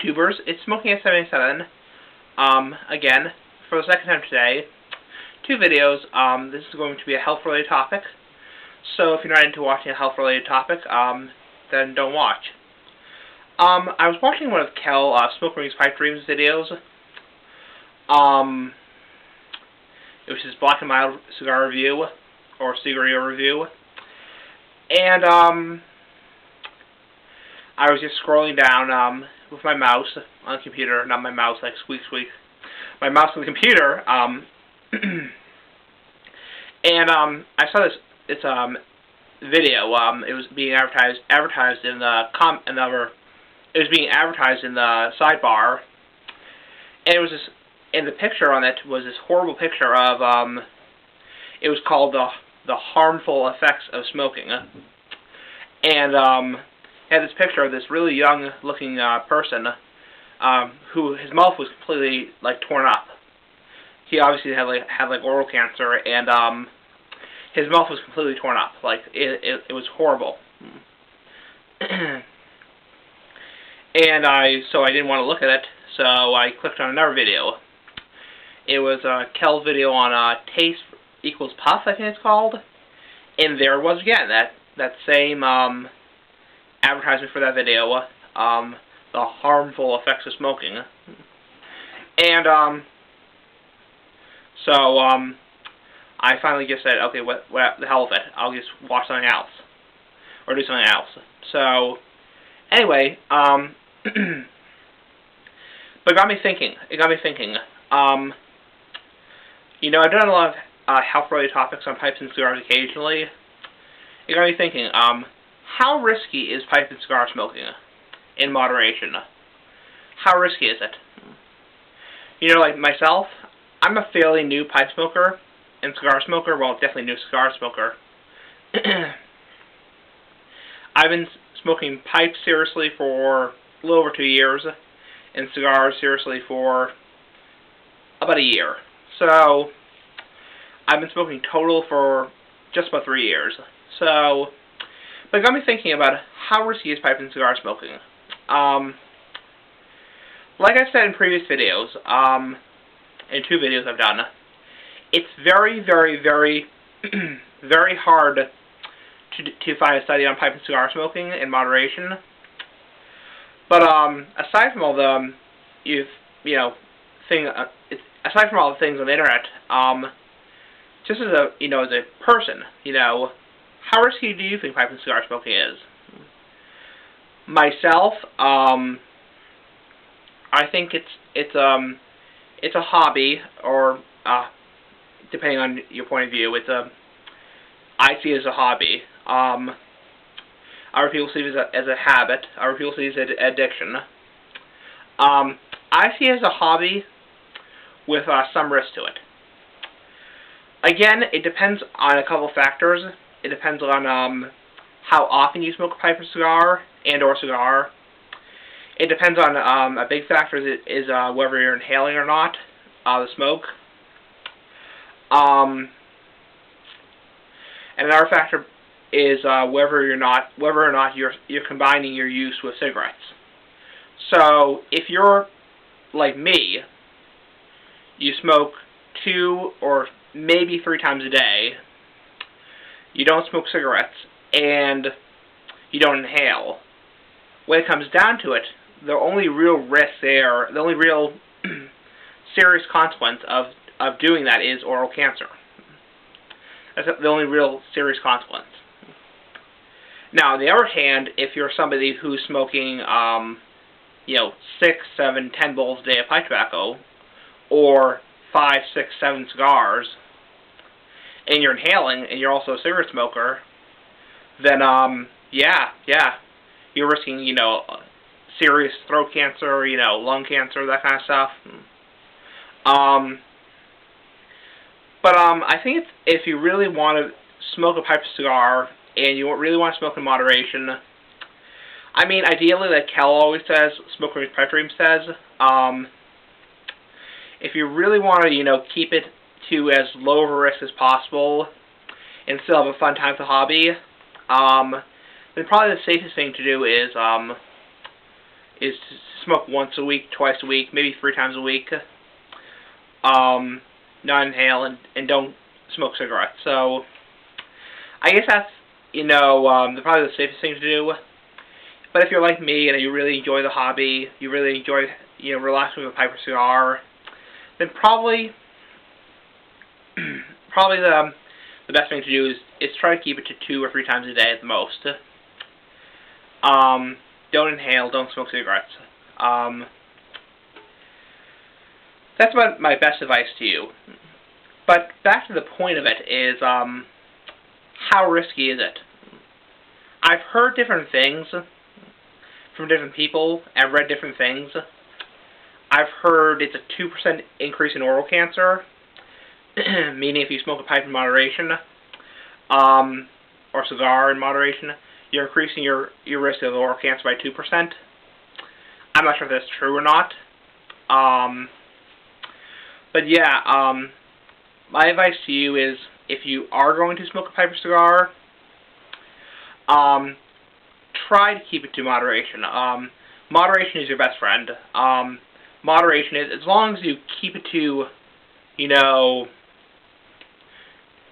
YouTubers, it's Smoking at 77. Again, for the second time today, 2 videos. This is going to be a health-related topic. So if you're not into watching a health-related topic, then don't watch. I was watching one of Kel, Smoking His Pipe Dreams videos. It was his Black and Mild cigar review, or cigar review. And, I was just scrolling down, with my mouse on the computer, not my mouse like squeak squeak, my mouse on the computer, and, I saw this video, it was being advertised in the it was being advertised in the sidebar, and it was this, and the picture on it was this horrible picture of, it was called the harmful effects of smoking, and, had this picture of this really young-looking person who his mouth was completely torn up. He obviously had oral cancer, and his mouth was completely torn up. It was horrible. And so I didn't want to look at it, so I clicked on another video. It was Kel's video on taste equals puff, I think it's called, and there was again that same advertisement for that video, the harmful effects of smoking. And, so, I finally just said, okay, what the hell with it, I'll just watch something else, or do something else. So, anyway, but it got me thinking, you know, I've done a lot of health-related topics on pipes and cigars occasionally. It got me thinking, how risky is pipe and cigar smoking in moderation? How risky is it? You know, like myself, I'm a fairly new pipe smoker and cigar smoker. Well, definitely new cigar smoker. I've been smoking pipes seriously for a little over 2 years, and cigars seriously for about a year. So, I've been smoking total for just about 3 years. So, but it got me thinking about how risky is pipe and cigar smoking. Like I said in previous videos, in 2 videos I've done, it's very, very, very, very hard to find a study on pipe and cigar smoking in moderation. But aside from all the aside from all the things on the internet, just as a person, how risky do you think pipe and cigar smoking is? Myself, I think it's a hobby, or depending on your point of view, I see it as a hobby. Other people see it as a habit. Other people see it as an addiction. I see it as a hobby with some risk to it. Again, it depends on a couple factors. It depends on how often you smoke a pipe or cigar, or cigar. It depends on a big factor is whether you're inhaling or not the smoke. And another factor is whether or not you're combining your use with cigarettes. So if you're like me, you smoke 2 or maybe 3 times a day, you don't smoke cigarettes, and you don't inhale. When it comes down to it, the only real risk there, the only real serious consequence of doing that is oral cancer. That's the only real serious consequence. Now, on the other hand, if you're somebody who's smoking, 6, 7, 10 bowls a day of pipe tobacco, or 5, 6, 7 cigars, and you're inhaling, and you're also a cigarette smoker, then, yeah, you're risking, serious throat cancer, lung cancer, that kind of stuff. But, I think if you really want to smoke a pipe or cigar, and you really want to smoke in moderation, I mean, ideally, like Kel always says, Smoking His Pipe Dreams says, if you really want to, keep it to as low of a risk as possible, and still have a fun time with the hobby, then probably the safest thing to do is to smoke once a week, twice a week, maybe 3 times a week. Not inhale and don't smoke cigarettes. So I guess that's, probably the safest thing to do. But if you're like me and you really enjoy the hobby, you really enjoy, relaxing with a pipe or cigar, then probably the best thing to do is try to keep it to 2 or 3 times a day at the most. Don't inhale, don't smoke cigarettes. That's my best advice to you. But back to the point of it is, how risky is it? I've heard different things from different people. I've read different things. I've heard it's a 2% increase in oral cancer, meaning if you smoke a pipe in moderation, or cigar in moderation, you're increasing your risk of oral cancer by 2%. I'm not sure if that's true or not. But yeah, my advice to you is, if you are going to smoke a pipe or cigar, try to keep it to moderation. Moderation is your best friend. Moderation is, as long as you keep it to,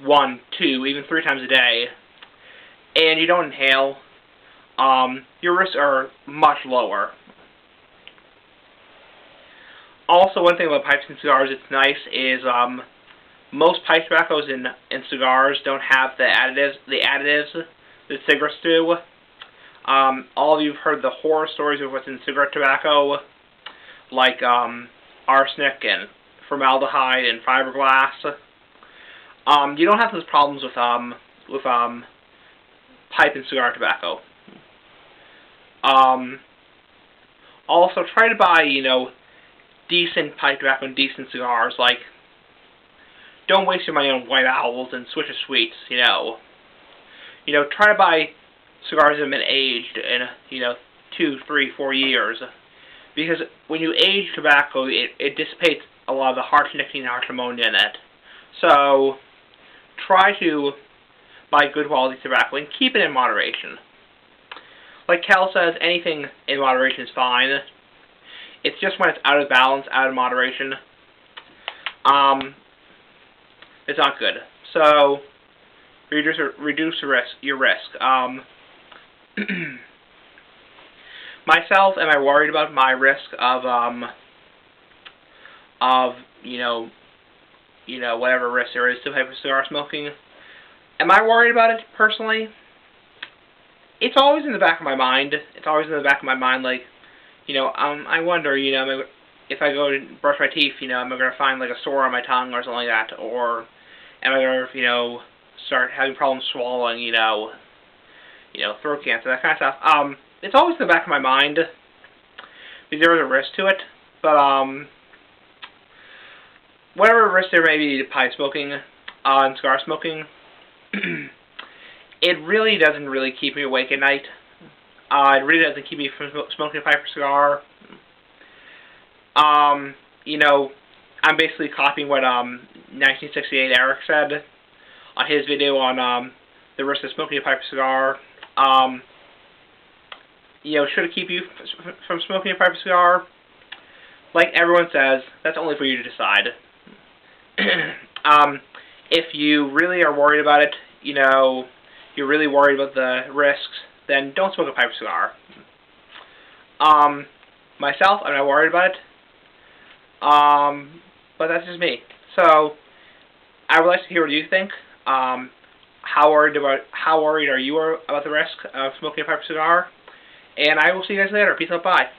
1, 2, even 3 times a day, and you don't inhale, your risks are much lower. Also, one thing about pipes and cigars that's nice is, most pipe tobaccos and cigars don't have the additives that cigarettes do. All of you have heard the horror stories of what's in cigarette tobacco, like arsenic and formaldehyde and fiberglass. You don't have those problems with pipe and cigar tobacco. Also, try to buy, decent pipe tobacco and decent cigars. Like, don't waste your money on White Owls and Switch of Sweets. Try to buy cigars that have been aged in, 2, 3, 4 years, because when you age tobacco, it dissipates a lot of the harsh nicotine and harsh ammonia in it. So try to buy good quality tobacco and keep it in moderation. Like Cal says, anything in moderation is fine. It's just when it's out of balance, out of moderation, it's not good. So reduce your risk. Myself, am I worried about my risk of whatever risk there is to cigar smoking? Am I worried about it personally? It's always in the back of my mind. It's always in the back of my mind, like, I wonder, if I go to brush my teeth, am I going to find, like, a sore on my tongue or something like that? Or am I going to, start having problems swallowing, throat cancer, that kind of stuff. It's always in the back of my mind, because there is a risk to it. But, whatever risk there may be to pipe smoking and cigar smoking, it really doesn't really keep me awake at night. It really doesn't keep me from smoking a pipe or cigar. I'm basically copying what 1968 Eric said on his video on the risk of smoking a pipe or cigar. Should it keep you from smoking a pipe or cigar? Like everyone says, that's only for you to decide. If you really are worried about it, you're really worried about the risks, then don't smoke a pipe or cigar. Myself, I'm not worried about it. But that's just me. So I would like to hear what you think. How worried are you about the risk of smoking a pipe or cigar? And I will see you guys later. Peace out. Bye.